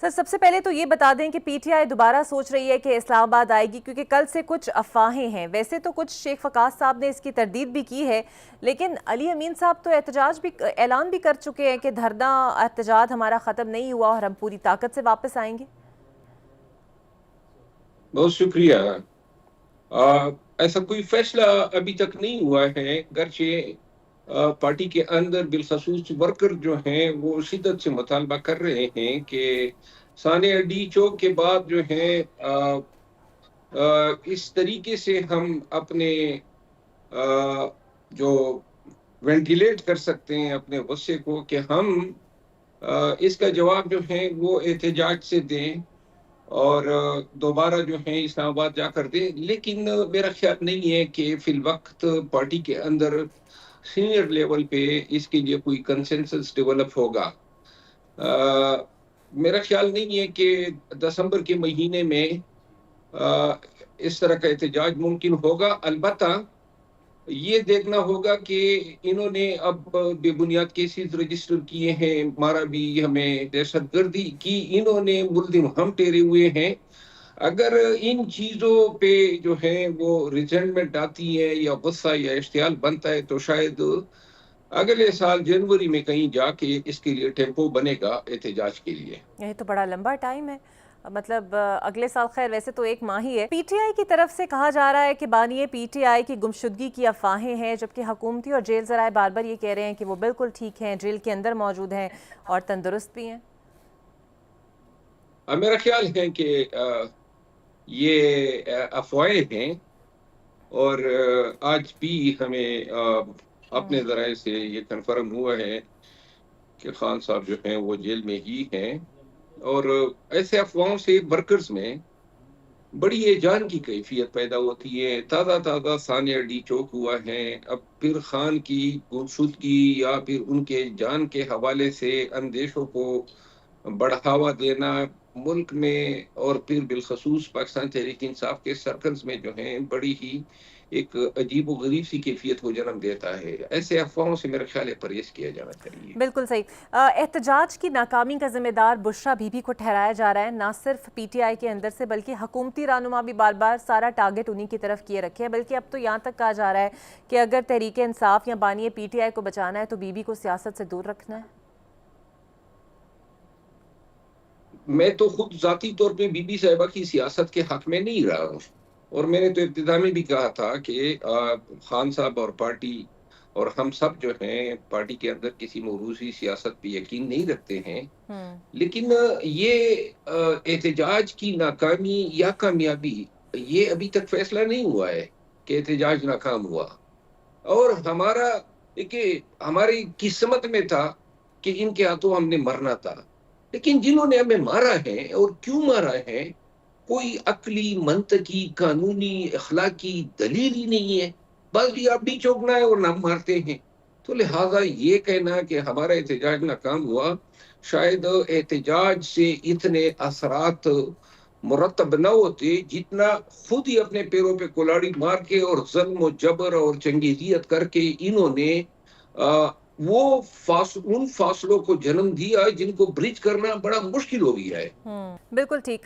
Sir, सबसे पहले तो ये बता दें कि पीटीआई दोबारा सोच रही है कि इस्लामाबाद आएगी, क्योंकि कल से कुछ अफवाहें हैं। वैसे तो कुछ शेख फकास साहब ने इसकी तरदीद भी की है, लेकिन अली अमीन साहब तो एहतजाज भी ऐलान भी कर चुके हैं कि धरना एहतजाज हमारा ख़त्म नहीं हुआ और हम पूरी ताकत से वापस आएंगे। बहुत शुक्रिया। ऐसा कोई फैसला अभी तक नहीं हुआ है, गर्चे पार्टी के अंदर बिलखसूस वर्कर जो हैं वो शिद्दत से मुतालबा कर रहे हैं कि सानिया डी चौक के बाद जो है इस तरीके से हम अपने जो वेंटिलेट कर सकते हैं अपने गुस्से को कि हम इसका जवाब जो है वो एहतजाज से दें और दोबारा जो है इस्लामाबाद जाकर दें। लेकिन मेरा ख्याल नहीं है कि फिल वक्त पार्टी के अंदर सीनियर लेवल पे इसके लिए कोई कंसेंसस डेवलप होगा। मेरा ख्याल नहीं है कि दिसंबर के महीने में इस तरह का एहतजाज मुमकिन होगा। अलबत्ता ये देखना होगा कि इन्होंने अब बेबुनियाद केसेस रजिस्टर किए हैं, मारा भी हमें, दहशतगर्दी की इन्होंने मुल्जिम हम ठहरे हुए हैं। अगर इन चीजों पे जो है वो रिजेंटमेंट आती है या गुस्सा या इश्तियाल बनता है तो शायद अगले साल जनवरी में कहीं जाके इसके लिए टेम्पो बनेगा एहतजाज के लिए। यही तो बड़ा लंबा टाइम है, मतलब अगले साल। खैर, वैसे तो एक माह ही है। पीटीआई की तरफ से कहा जा रहा है कि बानिए पीटीआई की गुमशुदगी की अफवाहें हैं, जबकि हुकूमती और जेल ज़राए बार बार ये कह रहे हैं कि वो बिल्कुल ठीक हैं, जेल के अंदर मौजूद हैं और तंदुरुस्त भी हैं। मेरा ख्याल है कि ये अफवाहें हैं और आज भी हमें अपने जराये से ये कंफर्म हुआ है कि खान साहब जो हैं वो जेल में ही हैं। और ऐसे अफवाहों से वर्कर्स में बड़ी ये जान की कैफियत पैदा होती है। ताज़ा ताज़ा सानिया डी चौक हुआ है, अब फिर खान की गुमशुदगी या फिर उनके जान के हवाले से अंदेशों को बढ़ावा देना मुल्क में और फिर बिलखसूस पाकिस्तान तहरीक इंसाफ के सर्कल्स में जो है बड़ी ही एक अजीब व गरीब सी कैफियत को जन्म देता है। ऐसे अफवाहों से मेरा ख्याल है परहेज किया जाना चाहिए। बिल्कुल सही। एहतजाज की नाकामी का जिम्मेदार बुशरा बीबी को ठहराया जा रहा है, ना सिर्फ पीटीआई के अंदर से बल्कि हुकूमती रहनुमा भी बार बार सारा टारगेट उन्हीं की तरफ किए रखे हैं। बल्कि अब तो यहाँ तक कहा जा रहा है कि अगर तहरीक इंसाफ या बानिए पीटीआई को बचाना है तो बीबी को सियासत से दूर रखना है। मैं तो खुद जाती तौर पे बीबी साहिबा की सियासत के हक में नहीं रहा हूँ और मैंने तो इब्तिदा में भी कहा था कि खान साहब और पार्टी और हम सब जो हैं पार्टी के अंदर किसी मौरूसी सियासत पे यकीन नहीं रखते हैं। लेकिन ये एहतजाज की नाकामी या कामयाबी ये अभी तक फैसला नहीं हुआ है कि एहतजाज नाकाम हुआ। और हमारा देखिए हमारी किस्मत में था कि इनके हाथों हमने मरना था, लेकिन जिन्होंने हमें मारा है और क्यों मारा है कोई अक्ली मंतकी कानूनी अखलाकी दलील ही नहीं है। बस भी आप भी चौंकना है और नाम मारते हैं। तो लिहाजा ये कहना कि हमारा एहतजाज नाकाम हुआ, शायद एहतजाज से इतने असरात मुरतब न होते जितना खुद ही अपने पैरों पे कुल्हाड़ी मार के और जुल्म जबर और चंगेजियत करके इन्होंने वो उन फासलों को जन्म दिया जिनको ब्रिज करना बड़ा मुश्किल हो गया है। बिल्कुल ठीक।